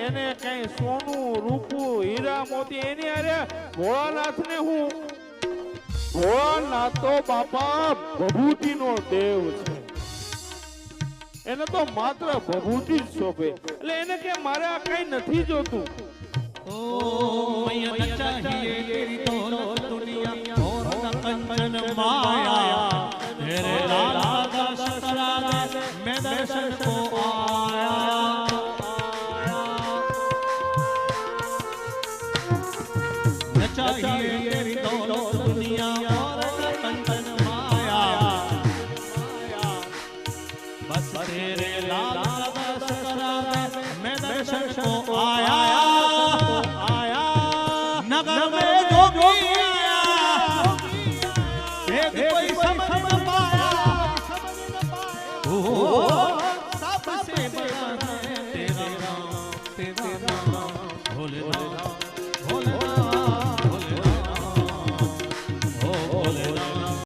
એને કઈ સોનું રૂપું હીરા મોતી એની અરે ભોળાનાથ ને હું ભોળાનાથ તો બાપા ભભૂતિનો દેવ છે એને તો માત્ર ભભૂતિ જ શોભે એટલે એને કે મારે આ કઈ નથી જોતું ओ मैया चाहिए तेरी दौलत दुनिया और न कंचन माया तेरे लाला का ससरा मैं दर्शन को आया न चाहिए तेरी दौलत दुनिया और न कंचन माया बस तेरे लाला का ससरा मैं दर्शन को आया नगर में जोगी आया एक कोई समझ न पाया सबसे बड़ा है तेरा नाम भोलेनाथ भोलेनाथ